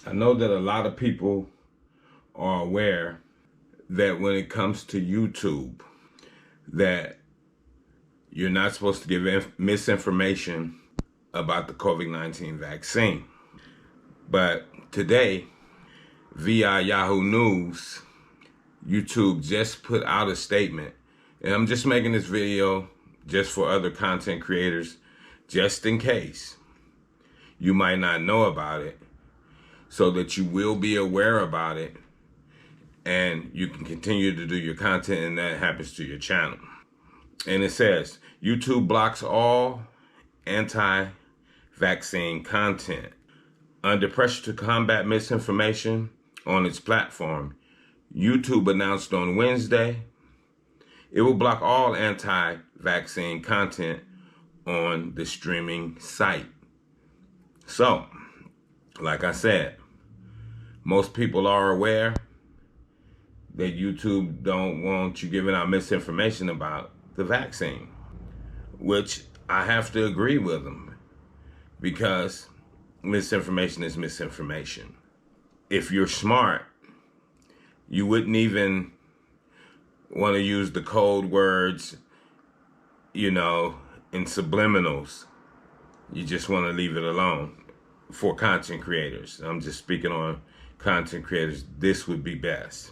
I know that a lot of people are aware that when it comes to YouTube, that you're not supposed to give misinformation about the COVID-19 vaccine. But today, via Yahoo News, YouTube just put out a statement, and I'm just making this video just for other content creators, just in case you might not know about it, so that you will be aware about it and you can continue to do your content and that happens to your channel. And it says, YouTube blocks all anti-vaccine content. Under pressure to combat misinformation on its platform, YouTube announced on Wednesday it will block all anti-vaccine content on the streaming site. So, like I said, most people are aware that YouTube don't want you giving out misinformation about the vaccine, which I have to agree with them, because misinformation is misinformation. If you're smart, you wouldn't even want to use the code words, in subliminals. You just want to leave it alone. For content creators, I'm just speaking on content creators, this would be best.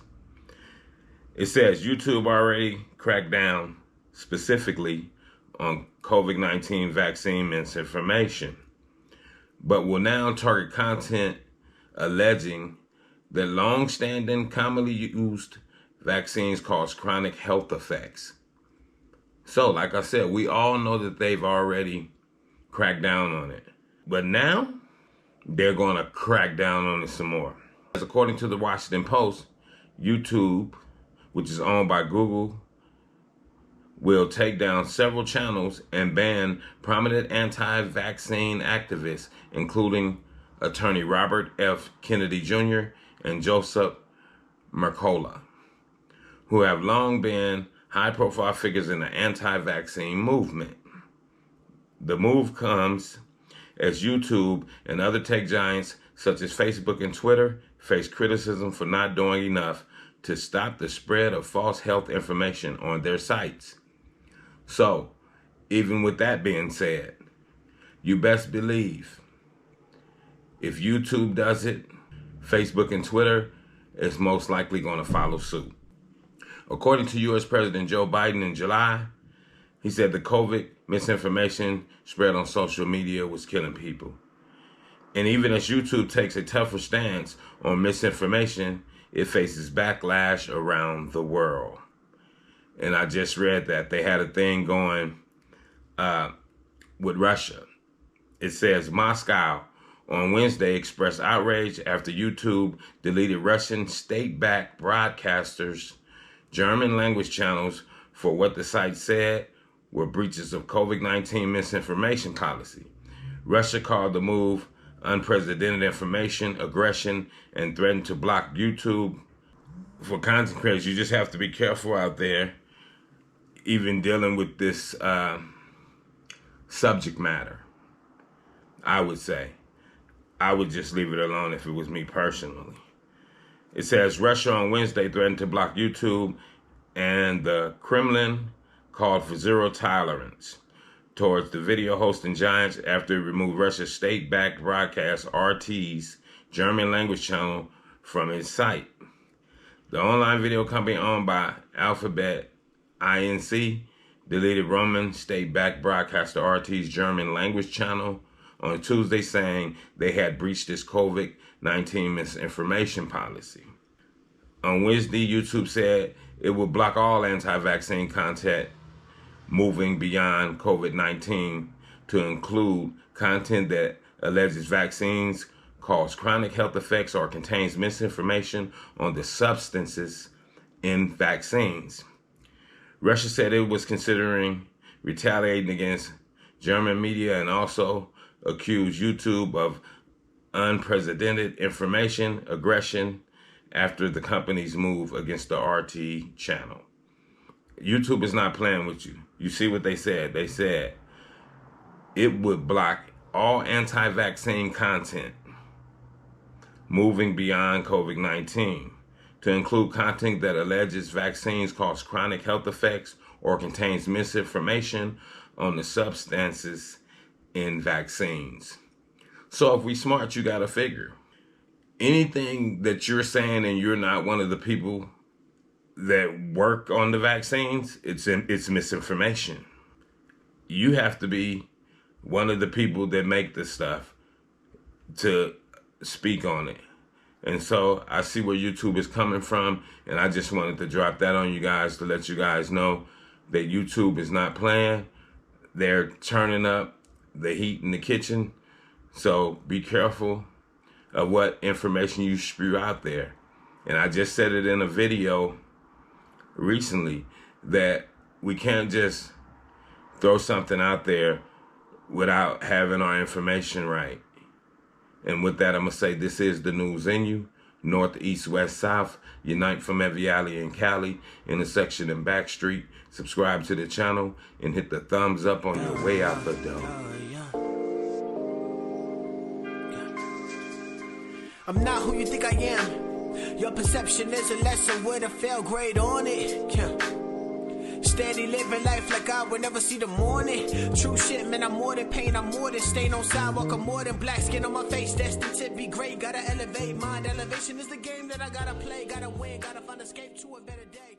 It says YouTube already cracked down specifically on COVID-19 vaccine misinformation, but will now target content alleging that long-standing, commonly used vaccines cause chronic health effects. So, like I said, we all know that they've already cracked down on it, but now they're going to crack down on it some more. According to the Washington Post, YouTube, which is owned by Google, will take down several channels and ban prominent anti-vaccine activists, including attorney Robert F. Kennedy Jr. and Joseph Mercola, who have long been high-profile figures in the anti-vaccine movement. The move comes as YouTube and other tech giants such as Facebook and Twitter face criticism for not doing enough to stop the spread of false health information on their sites. So, even with that being said, you best believe if YouTube does it, Facebook and Twitter is most likely going to follow suit. According to U.S. President Joe Biden in July, he said the COVID misinformation spread on social media was killing people. And even as YouTube takes a tougher stance on misinformation, it faces backlash around the world. And I just read that they had a thing going with Russia. It says Moscow on Wednesday expressed outrage after YouTube deleted Russian state-backed broadcasters' German language channels for what the site said were breaches of COVID-19 misinformation policy. Russia called the move unprecedented information, aggression, and threatened to block YouTube. For content creators, you just have to be careful out there, even dealing with this subject matter. I would say I would just leave it alone if it was me personally. It says Russia on Wednesday threatened to block YouTube, and the Kremlin called for zero tolerance towards the video hosting giants after it removed Russia's state-backed broadcast RT's German language channel from its site. The online video company owned by Alphabet Inc. deleted Roman state-backed broadcaster RT's German language channel on Tuesday, saying they had breached its COVID-19 misinformation policy. On Wednesday, YouTube said it would block all anti-vaccine content moving beyond COVID-19 to include content that alleges vaccines cause chronic health effects or contains misinformation on the substances in vaccines. Russia said it was considering retaliating against German media and also accused YouTube of unprecedented information aggression after the company's move against the RT channel. YouTube is not playing with you. You see what they said? They said it would block all anti-vaccine content moving beyond COVID-19, to include content that alleges vaccines cause chronic health effects or contains misinformation on the substances in vaccines. So if we smart, you got to figure. Anything that you're saying and you're not one of the people that work on the vaccines, it's misinformation. You have to be one of the people that make this stuff to speak on it. And so I see where YouTube is coming from, and I just wanted to drop that on you guys to let you guys know that YouTube is not playing. They're turning up the heat in the kitchen. So be careful of what information you spew out there. And I just said it in a video recently that we can't just throw something out there without having our information right. And with that, I'm going to say this is the news in you. North, east, west, south. Unite from every alley in Cali, intersection and back street. Subscribe to the channel and hit the thumbs up on your way out the door. I'm not who you think I am. Your perception is a lesson with a fail grade on it. Steady living life like I would never see the morning. True shit, man, I'm more than pain, I'm more than stain on sidewalk, I'm more than black skin on my face. Destined to be great, gotta elevate. Mind elevation is the game that I gotta play. Gotta win, gotta find escape to a better day.